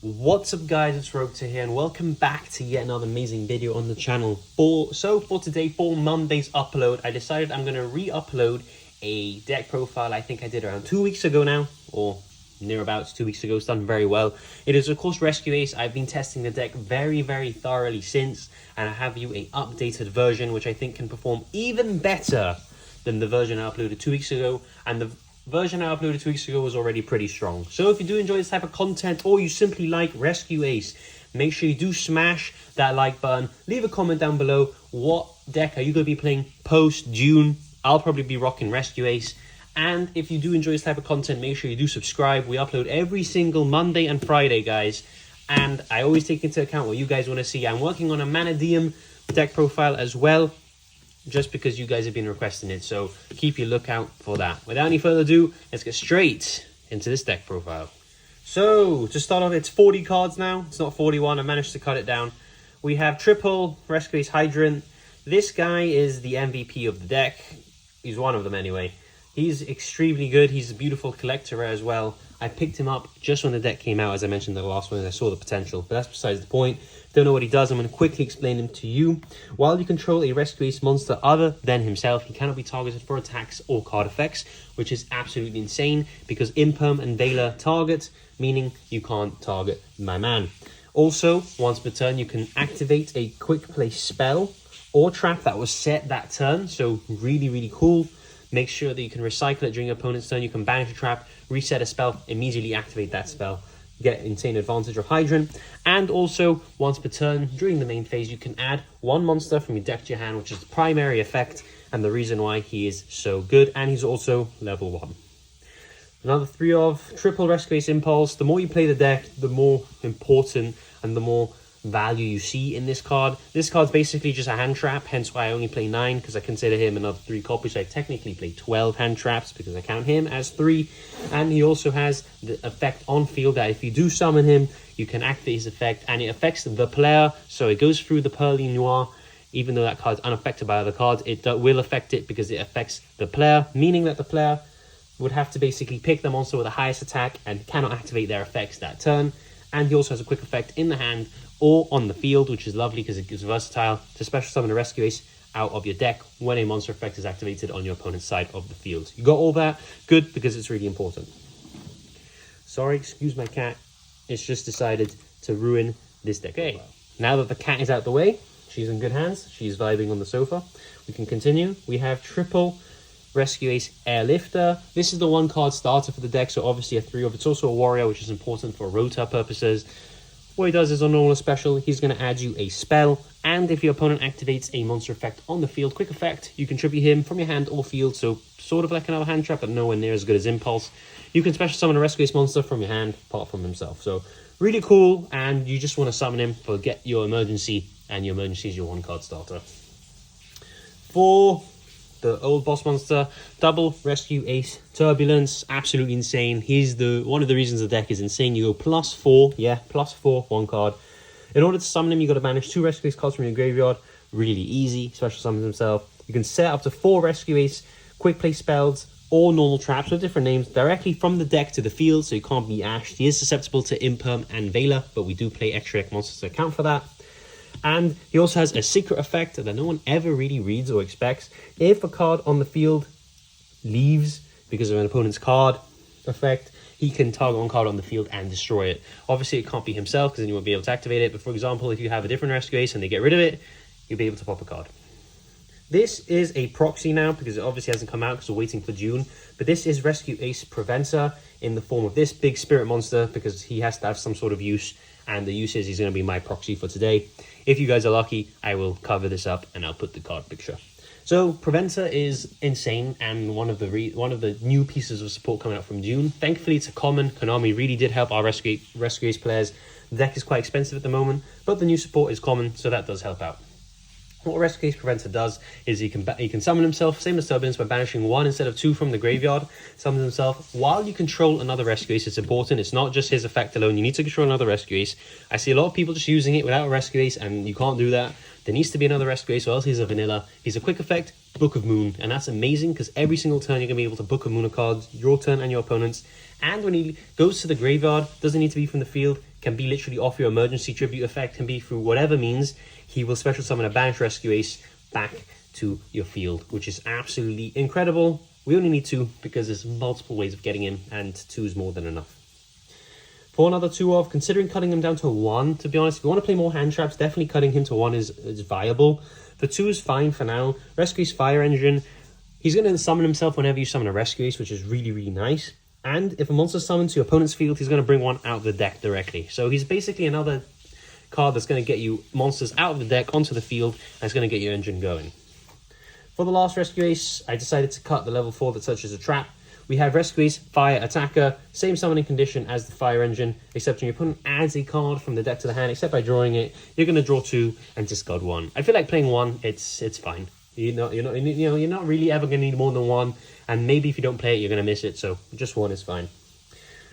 What's up guys, it's Rogue2 here and welcome back to yet another amazing video on the channel. For today, for Monday's upload, I decided I'm going to re-upload a deck profile I think I did around 2 weeks ago now, or nearabouts 2 weeks ago. It's done very well. It is of course Rescue Ace. I've been testing the deck very thoroughly since, and I have you a updated version which I think can perform even better than the version I uploaded 2 weeks ago, and the version I uploaded 2 weeks ago was already pretty strong. So if you do enjoy this type of content, or you simply like Rescue Ace, make sure you do smash that like button. Leave a comment down below. What deck are you going to be playing post Dune? I'll probably be rocking Rescue Ace. And if you do enjoy this type of content, make sure you do subscribe. We upload every single Monday and Friday, guys. And I always take into account what you guys want to see. I'm working on a Manadium deck profile as well, just because you guys have been requesting it, so keep your lookout for that. Without any further ado, let's get straight into this deck profile. So to start off, it's 40 cards now. It's not 41. I managed to cut it down. We have triple Rescue Ace Hydrant. This guy is the MVP of the deck. He's one of them anyway. He's extremely good. He's a beautiful collector rare as well. I picked him up just when the deck came out, as I mentioned in the last one, and I saw the potential, but that's besides the point. Don't know what he does. I'm going to quickly explain him to you. While you control a Rescue Ace monster other than himself, he cannot be targeted for attacks or card effects, which is absolutely insane because Imperm and Veiler target, meaning you can't target my man. Also, once per turn, you can activate a quick play spell or trap that was set that turn, so really cool. Make sure that you can recycle it during your opponent's turn. You can banish a trap, reset a spell, immediately activate that spell. Get insane advantage of Hydrant. And also, once per turn, during the main phase, you can add one monster from your deck to your hand, which is the primary effect and the reason why he is so good. And he's also level 1. Another 3 of triple Rescue Ace Impulse. The more you play the deck, the more important and the more value you see in this card. This card's basically just a hand trap, hence why I only play 9, because I consider him another 3 copies. So I technically play 12 hand traps because I count him as 3. And he also has the effect on field that if you do summon him, you can activate his effect, and it affects the player. So it goes through the Pearly Noir. Even though that card's unaffected by other cards, it will affect it because it affects the player, meaning that the player would have to basically pick the monster with the highest attack and cannot activate their effects that turn. And he also has a quick effect in the hand or on the field, which is lovely because it gives versatile to special summon a Rescue Ace out of your deck when a monster effect is activated on your opponent's side of the field. You got all that? Good, because it's really important. Sorry, excuse my cat. It's just decided to ruin this deck. Okay, now that the cat is out the way, she's in good hands. She's vibing on the sofa. We can continue. We have triple Rescue Ace Airlifter. This is the 1 card starter for the deck, so obviously a 3 of. It's also a warrior, which is important for rota purposes. What he does is on normal special, he's going to add you a spell, and if your opponent activates a monster effect on the field, quick effect, you can tribute him from your hand or field, so sort of like another hand trap, but nowhere near as good as Impulse. You can special summon a Rescue Ace monster from your hand, apart from himself. So really cool, and you just want to summon him for get your emergency, and your emergency is your 1 card starter. For the old boss monster, double Rescue Ace Turbulence, absolutely insane. He's one of the reasons the deck is insane. You go +4, yeah, +4, 1 card. In order to summon him, you got to banish 2 Rescue Ace cards from your graveyard. Really easy. Special summons himself. You can set up to 4 Rescue Ace quick play spells or normal traps with different names directly from the deck to the field, so you can't be ashed. He is susceptible to Imperm and Veiler, but we do play extra deck monsters to account for that. And he also has a secret effect that no one ever really reads or expects. If a card on the field leaves because of an opponent's card effect, he can target 1 card on the field and destroy it. Obviously, it can't be himself because then you won't be able to activate it. But for example, if you have a different Rescue Ace and they get rid of it, you'll be able to pop a card. This is a proxy now because it obviously hasn't come out because we're waiting for June. But this is Rescue Ace Preventer in the form of this big spirit monster because he has to have some sort of use. And the use is he's going to be my proxy for today. If you guys are lucky, I will cover this up and I'll put the card picture. So Preventer is insane and one of the new pieces of support coming out from Dune. Thankfully, it's a common. Konami really did help our Rescue Ace players. The deck is quite expensive at the moment, but the new support is common, so that does help out. What Rescue Ace Preventer does is he can summon himself, same as Turbulence, by banishing 1 instead of 2 from the graveyard. Summons himself while you control another Rescue Ace. It's important. It's not just his effect alone. You need to control another Rescue Ace. I see a lot of people just using it without a Rescue Ace, and you can't do that. There needs to be another Rescue Ace, or else he's a vanilla. He's a quick effect, Book of Moon, and that's amazing because every single turn you're going to be able to Book of Moon a card, your turn and your opponent's. And when he goes to the graveyard, doesn't need to be from the field, can be literally off your emergency tribute effect, can be through whatever means, he will special summon a Banished Rescue Ace back to your field, which is absolutely incredible. We only need 2 because there's multiple ways of getting him, and 2 is more than enough. For another 2 of, considering cutting him down to 1, to be honest, if you want to play more hand traps, definitely cutting him to 1 is viable. The 2 is fine for now. Rescue Ace Fire Engine, he's going to summon himself whenever you summon a Rescue Ace, which is really, really nice. And if a monster is summoned to your opponent's field, he's going to bring one out of the deck directly. So he's basically another card that's going to get you monsters out of the deck onto the field, and it's going to get your engine going. For the last Rescue Ace, I decided to cut the level 4 that touches a trap. We have Rescue Ace, Fire Attacker, same summoning condition as the Fire Engine, except when your opponent adds a card from the deck to the hand, except by drawing it, you're going to draw 2 and discard 1. I feel like playing 1, it's fine. You're not really ever going to need more than 1, and maybe if you don't play it, you're going to miss it, so just 1 is fine.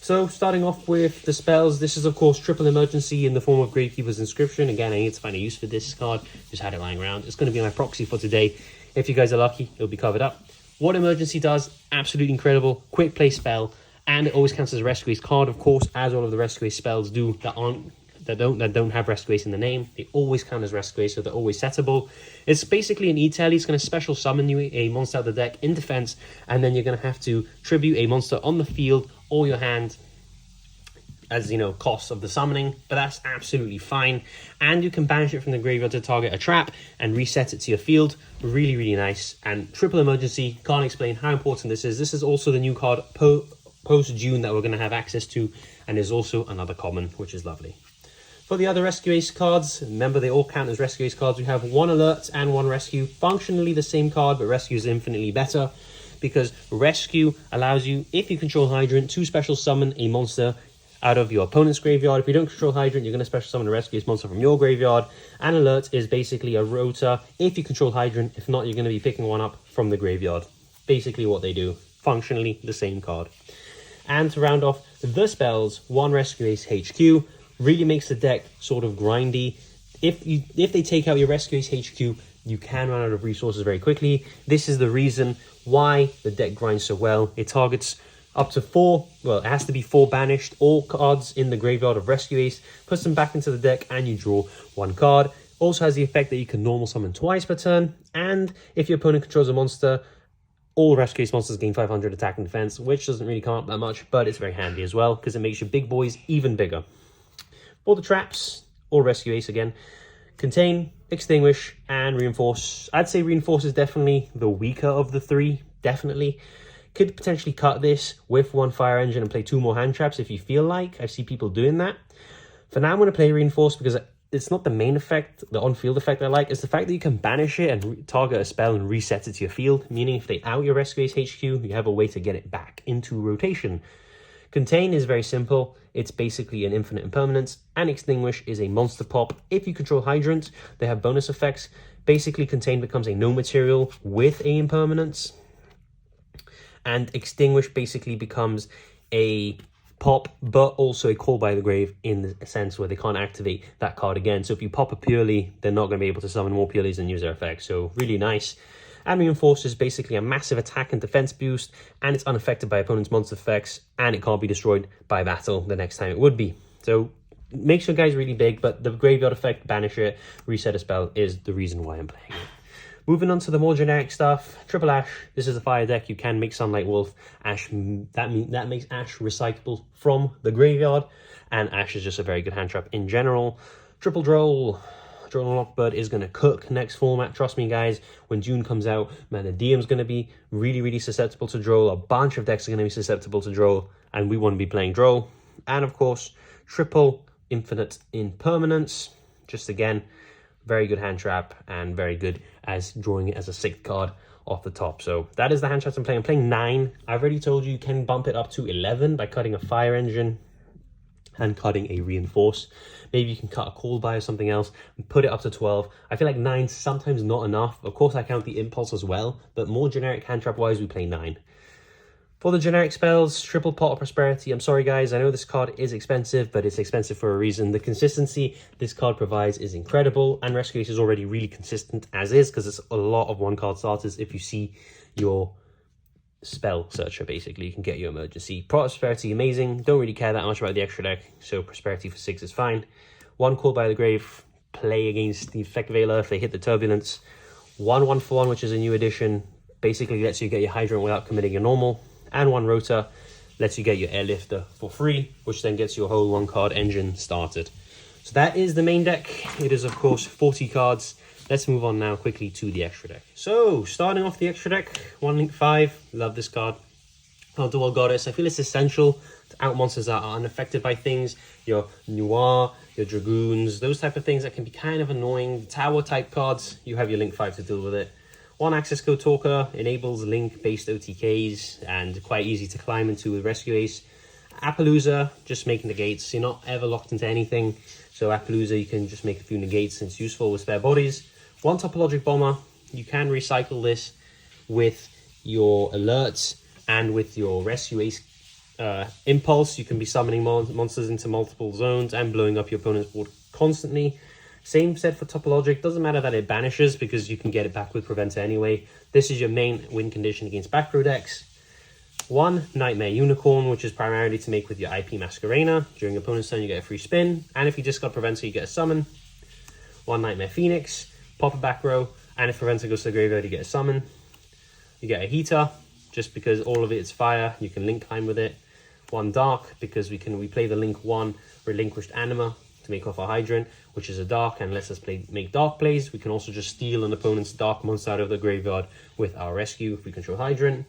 So, starting off with the spells, this is of course triple emergency in the form of Gravekeeper's Inscription. Again, I need to find a use for this card, just had it lying around. It's going to be my proxy for today. If you guys are lucky, it'll be covered up. What emergency does, absolutely incredible, quick play spell, and it always counts as a Rescue Ace card, of course, as all of the Rescue Ace spells do that don't have Rescue Ace in the name. They always count as Rescue Ace, so they're always settable. It's basically an E-Tele. It's going to special summon you a monster out of the deck in defense, and then you're going to have to tribute a monster on the field or your hand as, cost of the summoning, but that's absolutely fine. And you can banish it from the graveyard to target a trap and reset it to your field. Really, really nice. And triple emergency, can't explain how important this is. This is also the new card post Dune that we're going to have access to, and is also another common, which is lovely. For the other Rescue Ace cards, remember they all count as Rescue Ace cards. We have 1 Alert and 1 Rescue. Functionally the same card, but Rescue is infinitely better, because Rescue allows you, if you control Hydrant, to special summon a monster out of your opponent's graveyard. If you don't control Hydrant, you're going to special summon a Rescue Ace monster from your graveyard. And Alert is basically a rotor if you control Hydrant. If not, you're going to be picking one up from the graveyard. Basically what they do. Functionally the same card. And to round off the spells, 1 Rescue Ace HQ really makes the deck sort of grindy. If they take out your Rescue Ace HQ, you can run out of resources very quickly. This is the reason why the deck grinds so well. It targets up to 4, well, it has to be 4 banished, all cards in the graveyard of Rescue Ace, puts them back into the deck, and you draw 1 card. Also has the effect that you can normal summon twice per turn, and if your opponent controls a monster, all Rescue Ace monsters gain 500 attack and defense, which doesn't really come up that much, but it's very handy as well, because it makes your big boys even bigger. For the traps, all Rescue Ace again, Contain, Extinguish, and Reinforce. I'd say Reinforce is definitely the weaker of the 3, definitely. Could potentially cut this with 1 Fire Engine and play 2 more hand traps if you feel like. I see people doing that. For now, I'm going to play Reinforce because it's not the main effect, the on-field effect I like. It's the fact that you can banish it and target a spell and reset it to your field, meaning if they out your Rescue Ace HQ, you have a way to get it back into rotation. Contain is very simple. It's basically an infinite impermanence, and Extinguish is a monster pop. If you control Hydrant, they have bonus effects. Basically, Contain becomes a no material with a impermanence, and Extinguish basically becomes a pop, but also a call by the grave in the sense where they can't activate that card again. So if you pop a Purely, they're not going to be able to summon more Pureleys and use their effects. So really nice. And Reinforce is basically a massive attack and defense boost, and it's unaffected by opponent's monster effects, and it can't be destroyed by battle the next time it would be. So makes your guys really big, but the graveyard effect, banish it, reset a spell is the reason why I'm playing it. Moving on to the more generic stuff, Triple Ash. This is a fire deck. You can make Sunlight Wolf. Ash, that makes Ash recyclable from the graveyard, and Ash is just a very good hand trap in general. Triple Droll. Droll and Lockbird is going to cook next format. Trust me, guys. When Dune comes out, man, the DM's going to be really, really susceptible to Droll. A bunch of decks are going to be susceptible to Droll, and we want to be playing Droll. And, of course, Triple Infinite Impermanence. Just, again, very good hand trap and very good as drawing it as a 6th card off the top. So that is the hand traps I'm playing. I'm playing 9. I've already told you can bump it up to 11 by cutting a Fire Engine and cutting a Reinforce. Maybe you can cut a Call By or something else and put it up to 12. I feel like 9's sometimes not enough. Of course, I count the Impulse as well, but more generic hand trap wise, we play 9. For the generic spells, triple pot of prosperity. I'm sorry guys, I know this card is expensive, but it's expensive for a reason. The consistency this card provides is incredible, and Rescue Ace is already really consistent as is, because it's a lot of one card starters. If you see your spell searcher, basically, you can get your emergency. Pot of prosperity, amazing. Don't really care that much about the extra deck, so prosperity for 6 is fine. 1 Call by the Grave, play against the Effect Veiler if they hit the Turbulence. 1 for 1, which is a new addition, basically lets you get your Hydrant without committing your normal. And 1 Rota lets you get your Airlifter for free, which then gets your whole 1-card engine started. So that is the main deck. It is, of course, 40 cards. Let's move on now quickly to the extra deck. So, starting off the extra deck, 1 Link 5. Love this card. Dual Goddess. I feel it's essential to out monsters that are unaffected by things. Your Noir, your Dragoons, those type of things that can be kind of annoying. Tower type cards, you have your Link 5 to deal with it. 1 Access Code Talker enables Link-based OTKs and quite easy to climb into with Rescue Ace. Appaloosa, just make negates. You're not ever locked into anything. So Appaloosa, you can just make a few negates and it's useful with spare bodies. 1 Topologic Bomber, you can recycle this with your alerts and with your Rescue Ace Impulse. You can be summoning monsters into multiple zones and blowing up your opponent's board constantly. Same said for Topologic. Doesn't matter that it banishes because you can get it back with Preventer anyway. This is your main win condition against back row decks. 1 Nightmare Unicorn, which is primarily to make with your IP Masquerena. During opponent's turn, you get a free spin. And if you discard Preventer, you get a summon. 1 Nightmare Phoenix, pop a back row. And if Preventer goes to the graveyard, you get a summon. You get a Heater, just because all of it is fire. You can link climb with it. 1 Dark, because we play the Link 1 Relinquished Anima to make off our Hydrant, which is a Dark and lets us make Dark plays. We can also just steal an opponent's Dark monster out of the graveyard with our Rescue if we control Hydrant.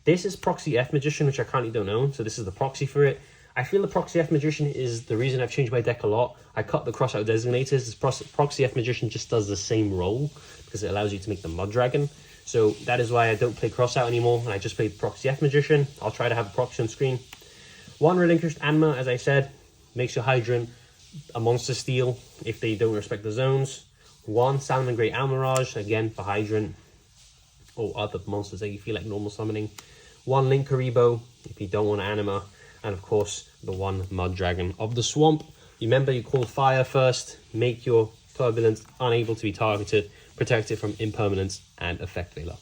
This is Proxy F Magician, which I currently don't own, so this is the proxy for it. I feel the Proxy F Magician is the reason I've changed my deck a lot. I cut the Crossout Designators. This Proxy F Magician just does the same role because it allows you to make the Mud Dragon. So that is why I don't play Crossout anymore, and I just play Proxy F Magician. I'll try to have a proxy on screen. 1 Relinquished Anima, as I said, makes your Hydrant a monster steal if they don't respect the zones. 1 Salmon Great Almirage, again for Hydrant or other monsters that you feel like normal summoning. 1 Link Karibo if you don't want Anima, and of course the 1 Mud Dragon of the Swamp. Remember, you call fire first, make your Turbulence unable to be targeted, protect it from Impermanence and Effect Veiler.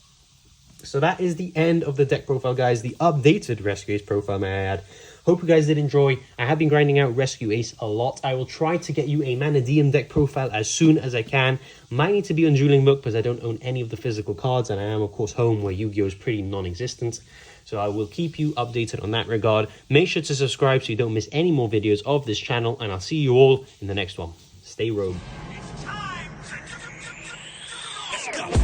So that is the end of the deck profile, guys. The updated Rescue Ace profile, may I add. Hope you guys did enjoy. I have been grinding out Rescue Ace a lot. I will try to get you a Manadium deck profile as soon as I can. Might need to be on Dueling Book because I don't own any of the physical cards, and I am, of course, home where Yu-Gi-Oh! Is pretty non-existent. So I will keep you updated on that regard. Make sure to subscribe so you don't miss any more videos of this channel, and I'll see you all in the next one. Stay rogue. It's time! Let's go!